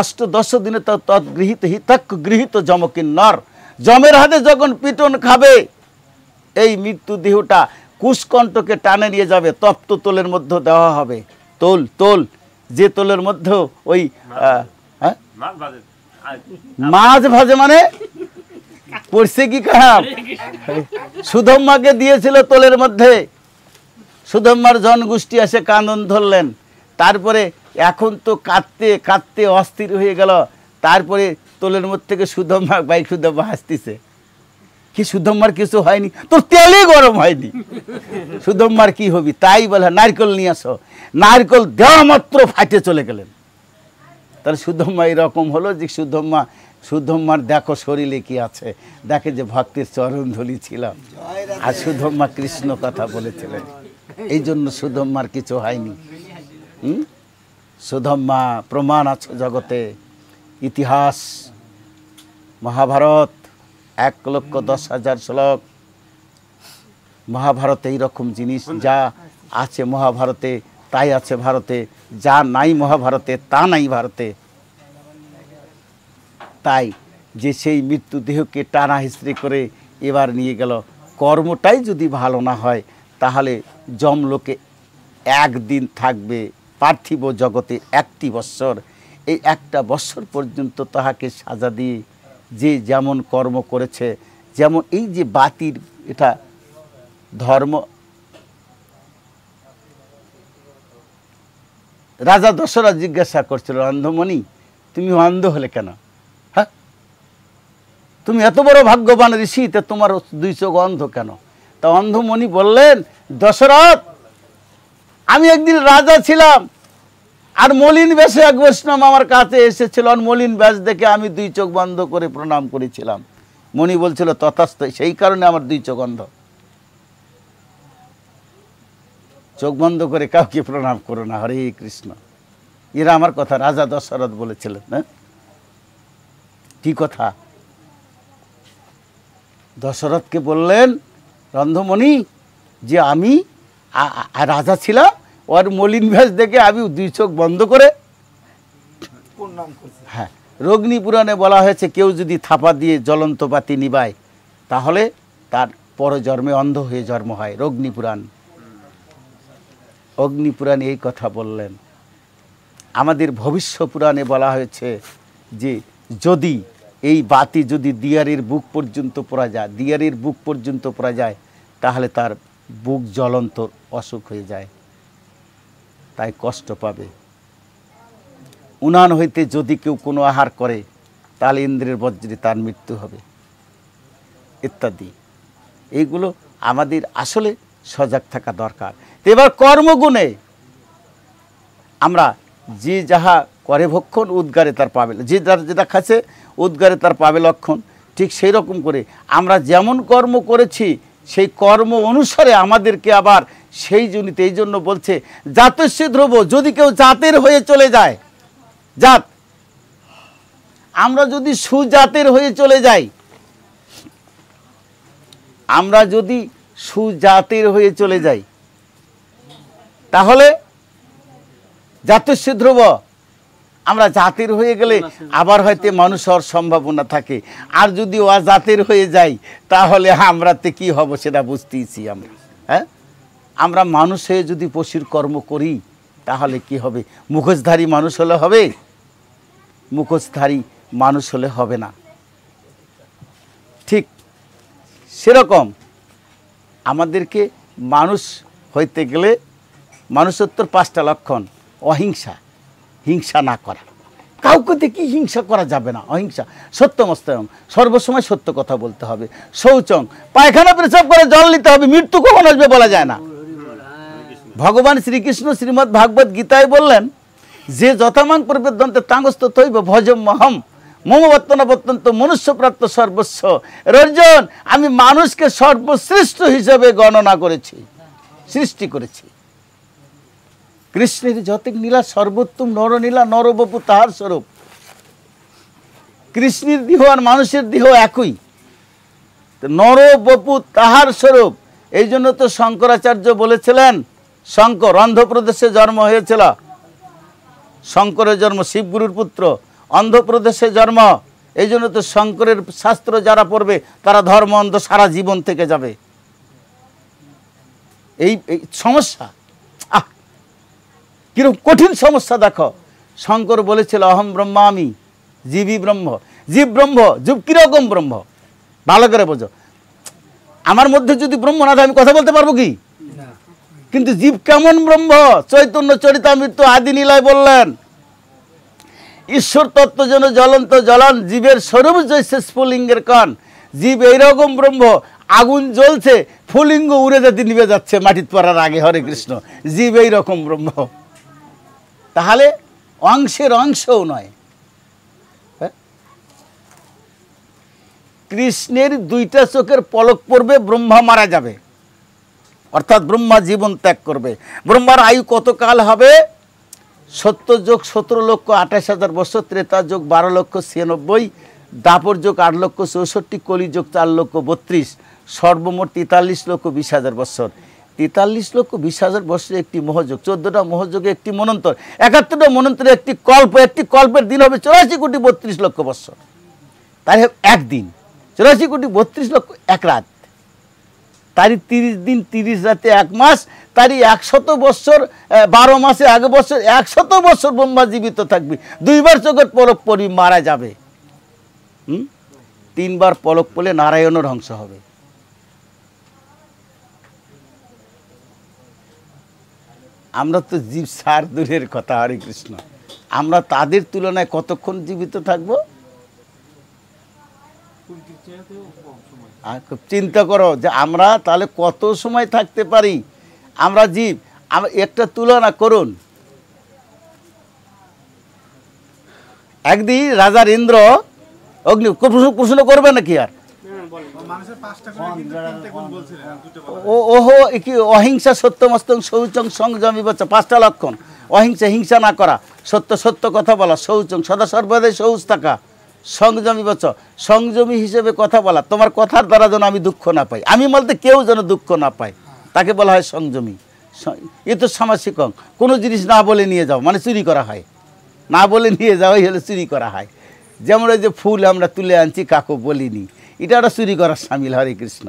অষ্টদশ দিনে তৎগৃহীত হিতক গৃহীত যমকিন্নর, যমের হাতে যখন পিটন খাবে এই মৃত্যু দেহটা কুশকণ্ঠকে টানে নিয়ে যাবে, তপ্ত তোলের মধ্যে দেওয়া হবে। তোল তোল যে তোলের মধ্যে ওই মাছ ভাজে, মানে পড়ছে কি খারাপ, সুধম্মাকে দিয়েছিল তোলের মধ্যে। সুধম্মার জনগোষ্ঠী এসে কান্দন ধরলেন। তারপরে এখন তো কাঁদতে কাঁদতে অস্থির হয়ে গেল। তারপরে তোলের মধ্যে থেকে সুধম্মা ভাই সুধম্মা হাসতেছে, কি সুধম্মার কিছু হয়নি, তোর তেলই গরম হয়নি, সুধম্মার কি হবি? তাই বলে নারকেল নিয়ে আসো। নারকেল দেওয়া মাত্র ফাটে চলে গেলেন। তাহলে সুধম্মা এরকম হলো যে সুধম্মার দেখো শরীরে কি আছে, দেখে যে ভক্তের চরণ ধুলি ছিল, আর সুধম্মা কৃষ্ণ কথা বলেছিলেন, এই জন্য সুধম্মার কিছু হয়নি। সুধম্মা প্রমাণ আছে জগতে, ইতিহাস মহাভারত 1,10,000 শ্লোক, মহাভারতে এইরকম জিনিস যা আছে মহাভারতে তাই আছে ভারতে, যা নাই মহাভারতে তা নাই ভারতে। তাই যে সেই মৃত্যু দেহকে টানা হিস্ট্রি করে এবার নিয়ে গেল, কর্মটাই যদি ভালো না হয় তাহলে যমলোকে একদিন থাকবে, পার্থিব জগতে 1টি বৎসর। এই 1টা বৎসর পর্যন্ত তাহাকে সাজা দিয়ে যে যেমন কর্ম করেছে, যেমন এই যে বাতির এটা ধর্ম, রাজা দশরথ জিজ্ঞাসা করছিল, অন্ধমণি তুমি অন্ধ হলে কেন? হ্যাঁ, তুমি এত বড় ভাগ্যবান ঋষি, তা তোমার 2 চোখ অন্ধ কেন? তা অন্ধমণি বললেন, দশরথ আমি একদিন রাজা ছিলাম, আর মলিন বেশে এক বৈষ্ণব আমার কাছে এসেছিল, আর মলিন বেশ দেখে আমি 2 চোখ বন্ধ করে প্রণাম করেছিলাম। মণি বলছিল তথাস্ত, সেই কারণে আমার 2 চোখ অন্ধ। চোখ বন্ধ করে কাউকে প্রণাম করো না, হরে কৃষ্ণ। এরা আমার কথা রাজা দশরথ বলেছিলেন। হ্যাঁ, কি কথা? দশরথকে বললেন, অন্ধমণি যে আমি রাজা ছিলাম, ওর মলিন ভেষ দেখে আমি 2 চোখ বন্ধ করে প্রণাম করছি। হ্যাঁ, রগ্নি পুরাণে বলা হয়েছে কেউ যদি থাপা দিয়ে জ্বলন্ত বাতি নিবায় তাহলে তার পরজন্মে অন্ধ হয়ে জন্ম হয়। অগ্নিপুরাণে এই কথা বললেন। আমাদের ভবিষ্য পুরাণে বলা হয়েছে যে যদি এই বাতি যদি দিয়ারের বুক পর্যন্ত পড়া যায়, দিয়ারের বুক পর্যন্ত পড়া যায়, তাহলে তার বুক জ্বলন্ত অসুখ হয়ে যায়, তাই কষ্ট পাবে। উনান হইতে যদি কেউ কোনো আহার করে তাহলে ইন্দ্রের বজ্রে তার মৃত্যু হবে, ইত্যাদি। এইগুলো আমাদের আসলে সজাগ থাকা দরকার। এবার কর্মগুণে আমরা যে যাহা করে ভক্ষণ উদ্গারে তার পাবে, যে যেটা খাচ্ছে উদ্গারে তার পাবে লক্ষণ। ঠিক সেই রকম করে আমরা যেমন কর্ম করেছি সেই কর্ম অনুসারে আমাদেরকে আবার সেই জনিতে, এই জন্য বলছে জাতস্য ধ্রুব, যদি কেউ জাতের হয়ে চলে যায়, জাত, আমরা যদি সুজাতের হয়ে চলে যাই, আমরা যদি সুজাতের হয়ে চলে যাই তাহলে জাতস্য ধ্রুব, আমরা জাতের হয়ে গেলে আবার হয়তো মানুষ হওয়ার সম্ভাবনা থাকে। আর যদি অজাতের হয়ে যাই তাহলে আমরাতে কি হব সেটা বুঝতেইছি আমরা। হ্যাঁ, আমরা মানুষ হয়ে যদি পশুর কর্ম করি তাহলে কি হবে? মুখোশধারী মানুষ হলে হবে? মুখোশধারী মানুষ হলে হবে না। ঠিক সেরকম আমাদেরকে মানুষ হইতে গেলে মানুষত্বর 5টা লক্ষণ। অহিংসা, হিংসা না করা, কাউকে দেখি হিংসা করা যাবে না। অহিংসা, সত্যমস্তয়ং, সর্বসময় সত্য কথা বলতে হবে। শৌচং, পায়খানা পেশাব করে জল নিতে হবে, মৃত্যু কখন আসবে বলা যায় না। ভগবান শ্রীকৃষ্ণ শ্রীমদ্ ভাগবত গীতায় বললেন যে যথামাং প্রবেদন্তে তাঙ্গস্ত তৈব ভজম মহম মমবত্তনবত্যন্ত মনুষ্যপ্রাপ্ত সর্বস্ব। অর্জুন, আমি মানুষকে সর্বশ্রেষ্ঠ হিসেবে গণনা করেছি, সৃষ্টি করেছি। কৃষ্ণের যতেক নীলা সর্বোত্তম নরনীলা, নরবপু তাহার স্বরূপ। কৃষ্ণের দেহ আর মানুষের দেহ একই, নরবপু তাহার স্বরূপ। এই জন্য তো শঙ্করাচার্য বলেছিলেন, শঙ্কর অন্ধ্রপ্রদেশে জন্ম হয়েছিল, শঙ্করের জন্ম শিবগুরুর পুত্র, অন্ধ্রপ্রদেশে জন্ম, এই জন্য তো শঙ্করের শাস্ত্র যারা পড়বে তারা ধর্ম অন্ধ সারা জীবন থেকে যাবে। এই সমস্যা, কিরকম কঠিন সমস্যা দেখো। শঙ্কর বলেছিল অহম ব্রহ্মামি, জীবই ব্রহ্ম। জীব ব্রহ্ম, জীব কিরকম ব্রহ্ম ভালো করে বোঝো। আমার মধ্যে যদি ব্রহ্ম না থাকে আমি কথা বলতে পারবো কি? কিন্তু জীব কেমন ব্রহ্ম? চৈতন্য চরিতামৃত আদি নীলায় বললেন, ঈশ্বর তত্ত্ব যেন জ্বলন্ত জ্বলন, জীবের স্বরূপ জৈসে স্ফুলিঙ্গের কণ। জীব এইরকম ব্রহ্ম, আগুন জ্বলছে, ফুলিঙ্গ উড়ে যেতে নিভে যাচ্ছে মাটিতে পড়ার আগে। হরে কৃষ্ণ, জীব এইরকম ব্রহ্ম। তাহলে অংশের অংশও নয়। কৃষ্ণের দুইটা চোখের পলক পড়বে, ব্রহ্মা মারা যাবে, অর্থাৎ ব্রহ্মা জীবন ত্যাগ করবে। ব্রহ্মার আয়ু কতকাল হবে? সত্য যোগ 17,28,000 বছর, ত্রেতা যোগ 12,96,000, দাপর যোগ 8,64,000, কলি যোগ 4,32,000, সর্বমোট 43,20,000 বছর। 43,20,000 বছরে একটি মহাযোগ, 14টা মহাযোগে একটি মনন্তর, 71টা মনন্তরে একটি কল্প, একটি কল্পের দিন হবে 84,32,00,000 বছর। তাই একদিন 84,32,00,000 এক রাত, তারই 30 দিন 30 রাতে 1 মাস, তারই 100 বছর, 12 মাসে 1 বছর, 100 বছর ব্রহ্মা জীবিত থাকবে। 2 বার চোখের পলক পরি মারা যাবে। 3 বার পলক পড়লে নারায়ণের ধ্বংস হবে। আমরা তো জীব সার দূরের কথা, হরে কৃষ্ণ, আমরা তাদের তুলনায় কতক্ষণ জীবিত থাকবো? খুব চিন্তা করো যে আমরা তাহলে কত সময় থাকতে পারি। আমরা জীব, একটা তুলনা করুন। একদিন রাজার ইন্দ্র অগ্নি, প্রশ্ন করবে নাকি? আর ওহো কি অহিংসা, সত্যমস্তং শৌচং সংযমী বচ্চা, 5টা লক্ষণ। অহিংসা, হিংসা না করা, সত্য সত্য কথা বলা, শৌচং সদা সর্বদাই সৌচ থাকা, সংযমী বচ্চ সংযমী হিসেবে কথা বলা, তোমার কথার দ্বারা যেন আমি দুঃখ না পাই, আমি বলতে কেউ যেন দুঃখ না পায়, তাকে বলা হয় সংযমী। এ তো সামাসিকং, কোনো জিনিস না বলে নিয়ে যাও মানে চুরি করা হয়, না বলে নিয়ে যাওয়াই হলে চুরি করা হয়। যেমন ওই যে ফুল আমরা তুলে আনছি কাকু বলিনি, এটা একটা চুরি করার সামিল। হরে কৃষ্ণ।